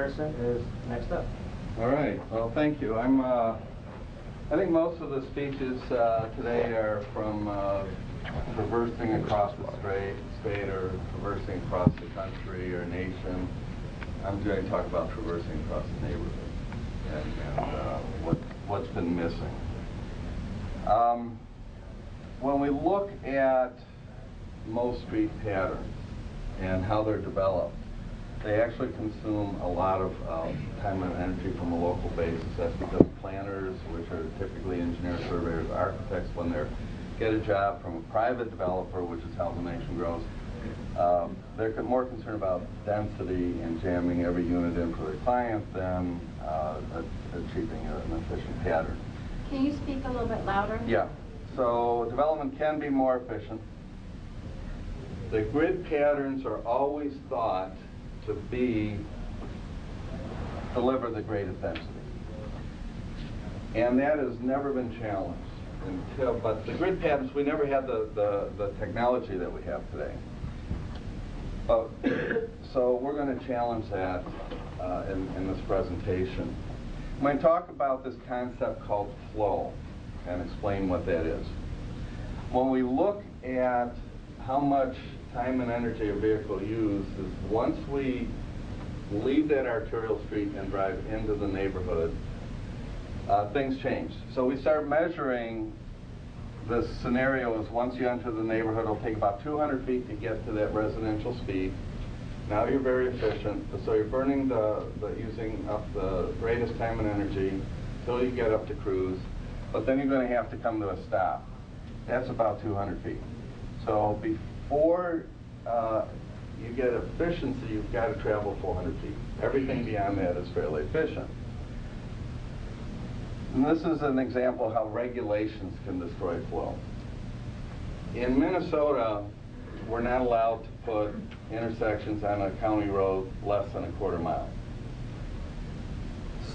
Harrison is next up. All right. Well, thank you. I think most of the speeches today are from traversing across the state or traversing across the country or nation. I'm going to talk about traversing across the neighborhood and what's been missing. When we look at most street patterns and how they're developed, they actually consume a lot of time and energy from a local basis. That's because planners, which are typically engineers, surveyors, architects, when they get a job from a private developer, which is how the nation grows, they're more concerned about density and jamming every unit in for their client than achieving an efficient pattern. Can you speak a little bit louder? Yeah. So development can be more efficient. The grid patterns are always thought to deliver the greatest density. And that has never been challenged but the grid patterns, we never had the technology that we have today. So we're going to challenge that in this presentation. I'm going to talk about this concept called flow and explain what that is. When we look at how much time and energy a vehicle uses, once we leave that arterial street and drive into the neighborhood, things change. So we start measuring this scenario as once you enter the neighborhood, it'll take about 200 feet to get to that residential speed. Now you're very efficient, so you're burning using up the greatest time and energy until you get up to cruise, but then you're going to have to come to a stop. That's about 200 feet. So before you get efficiency, you've got to travel 400 feet. Everything beyond that is fairly efficient. And this is an example of how regulations can destroy flow. In Minnesota, we're not allowed to put intersections on a county road less than a quarter mile.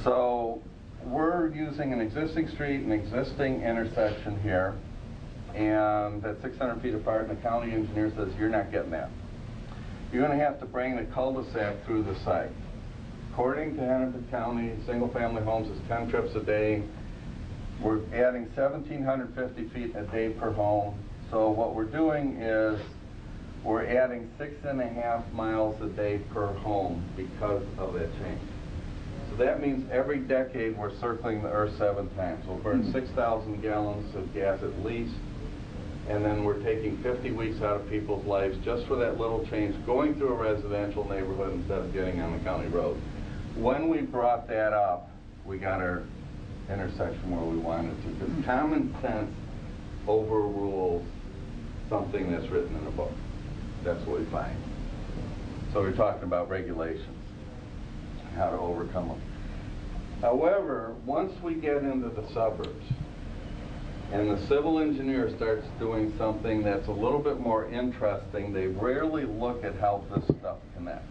So we're using an existing street, an existing intersection here, and that's 600 feet apart, and the county engineer says, you're not getting that. You're going to have to bring the cul-de-sac through the site. According to Hennepin County, single-family homes is 10 trips a day. We're adding 1,750 feet a day per home. So what we're doing is we're adding 6.5 miles a day per home because of that change. So that means every decade we're circling the Earth 7 times. We'll burn 6,000 gallons of gas at least, and then we're taking 50 weeks out of people's lives just for that little change, going through a residential neighborhood instead of getting on the county road. When we brought that up, we got our intersection where we wanted to, because common sense overrules something that's written in a book. That's what we find. So we're talking about regulations, how to overcome them. However, once we get into the suburbs, and the civil engineer starts doing something that's a little bit more interesting, they rarely look at how this stuff connects.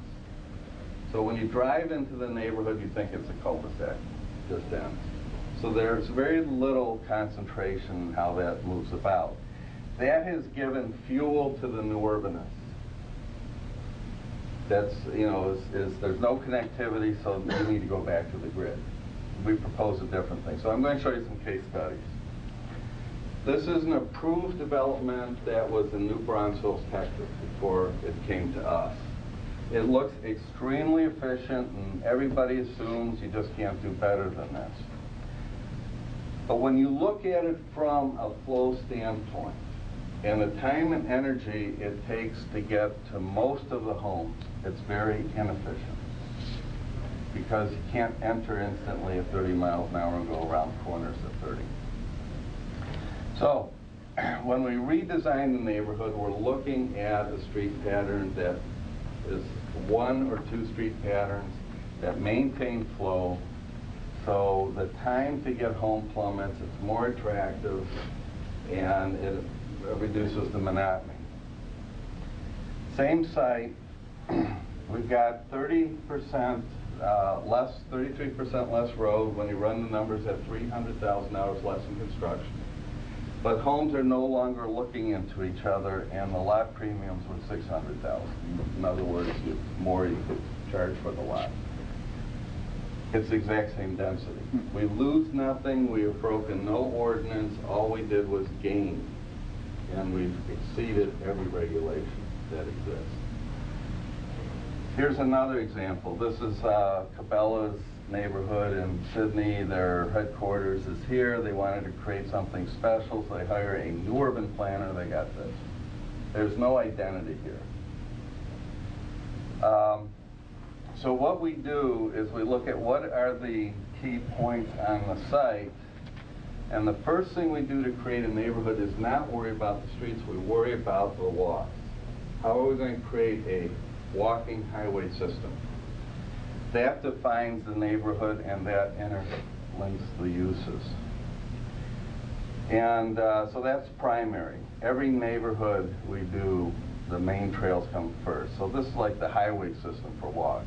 So when you drive into the neighborhood, you think it's a cul-de-sac, just ends. So there's very little concentration in how that moves about. That has given fuel to the new urbanists. That's, there's no connectivity, so you need to go back to the grid. We propose a different thing. So I'm going to show you some case studies. This is an approved development that was in New Braunfels, Texas, before it came to us. It looks extremely efficient, and everybody assumes you just can't do better than this. But when you look at it from a flow standpoint, and the time and energy it takes to get to most of the homes, it's very inefficient. Because you can't enter instantly at 30 miles an hour and go around corners at 30. So, when we redesign the neighborhood, we're looking at a street pattern that is 1 or 2 street patterns that maintain flow. So the time to get home plummets, it's more attractive, and it reduces the monotony. Same site, we've got 33% less road when you run the numbers at $300,000 less in construction. But homes are no longer looking into each other, and the lot premiums were $600,000. In other words, the more you could charge for the lot. It's the exact same density. We lose nothing, we have broken no ordinance, all we did was gain. And we've exceeded every regulation that exists. Here's another example. This is Cabela's neighborhood in Sydney. Their headquarters is here. They wanted to create something special, so they hire a new urban planner. They got this. There's no identity here. So what we do is we look at what are the key points on the site, and the first thing we do to create a neighborhood is not worry about the streets, we worry about the walks. How are we going to create a walking highway system? That defines the neighborhood and that interlinks the uses. And so that's primary. Every neighborhood we do, the main trails come first. So this is like the highway system for walks.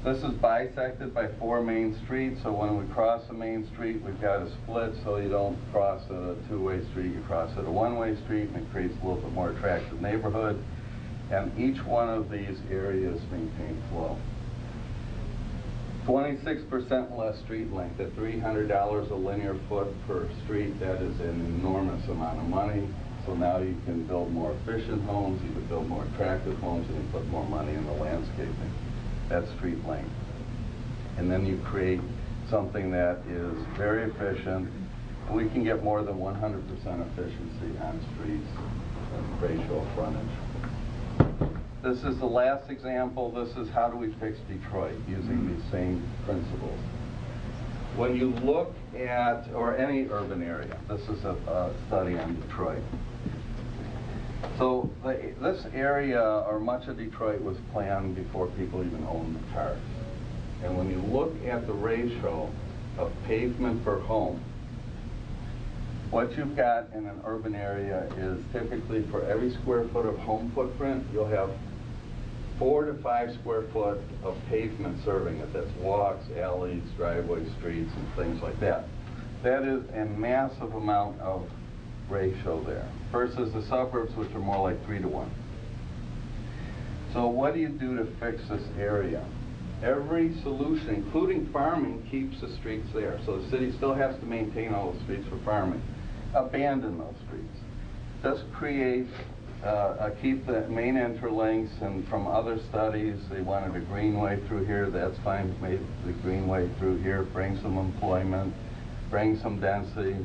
This is bisected by 4 main streets, so when we cross a main street, we've got a split so you don't cross at a 2-way street, you cross at a 1-way street, and it creates a little bit more attractive neighborhood. And each one of these areas maintain flow. 26% less street length. At $300 a linear foot per street, that is an enormous amount of money. So now you can build more efficient homes, you can build more attractive homes, and you put more money in the landscaping. That's street length. And then you create something that is very efficient. We can get more than 100% efficiency on streets, ratio of frontage. This is the last example. This is how do we fix Detroit using these same principles. When you look at, or any urban area, this is a study on Detroit. So this area, or much of Detroit, was planned before people even owned the cars. And when you look at the ratio of pavement per home, what you've got in an urban area is typically for every square foot of home footprint, you'll have 4 to 5 square foot of pavement serving it. That's walks, alleys, driveways, streets, and things like that. That is a massive amount of ratio there, versus the suburbs, which are more like 3 to 1. So what do you do to fix this area? Every solution, including farming, keeps the streets there. So the city still has to maintain all the streets for farming. Abandon those streets. Just create, keep the main interlinks, and from other studies, they wanted a greenway through here. That's fine, make the greenway through here, bring some employment, bring some density,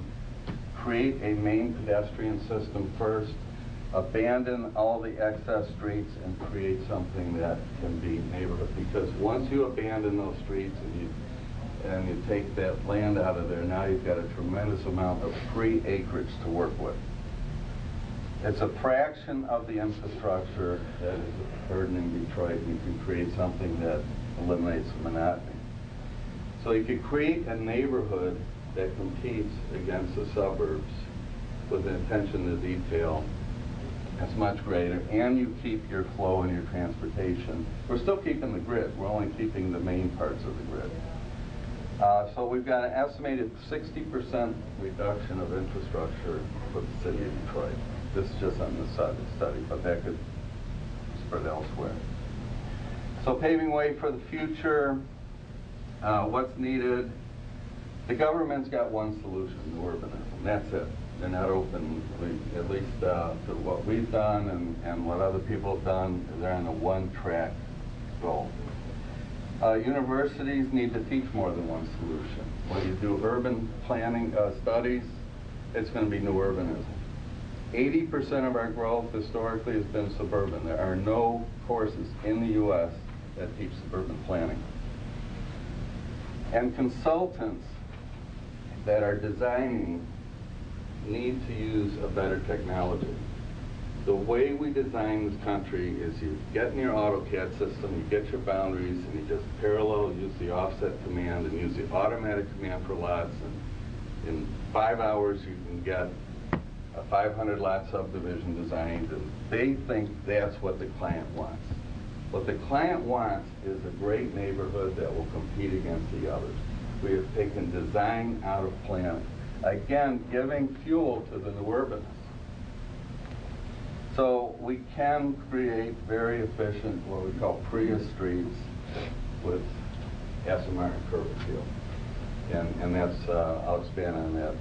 create a main pedestrian system first, abandon all the excess streets, and create something that can be neighborhood. Because once you abandon those streets and you take that land out of there, now you've got a tremendous amount of free acreage to work with. It's a fraction of the infrastructure that is burdening Detroit, and you can create something that eliminates monotony. So you could create a neighborhood that competes against the suburbs with an attention to detail that's much greater, and you keep your flow and your transportation. We're still keeping the grid. We're only keeping the main parts of the grid. So we've got an estimated 60% reduction of infrastructure for the city of Detroit. This is just on this side of the study, but that could spread elsewhere. So paving way for the future, what's needed? The government's got one solution, new urbanism. That's it. They're not open, at least to what we've done and what other people have done. They're on a one-track goal. Universities need to teach more than one solution. When you do urban planning studies, it's going to be new urbanism. 80% of our growth historically has been suburban. There are no courses in the U.S. that teach suburban planning. And consultants that are designing need to use a better technology. The way we design this country is you get in your AutoCAD system, you get your boundaries, and you just parallel use the offset command and use the automatic command for lots, and in 5 hours you can get a 500 lot subdivision designed, and they think that's what the client wants. What the client wants is a great neighborhood that will compete against the others. We have taken design out of planning. Again, giving fuel to the new urbanists. So we can create very efficient, what we call Prius streets, with Aston Martin curb appeal. And that's, I'll expand on that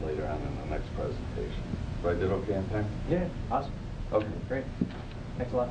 later on in the next presentation. So I did okay on time? Yeah, awesome. Okay. Great. Thanks a lot.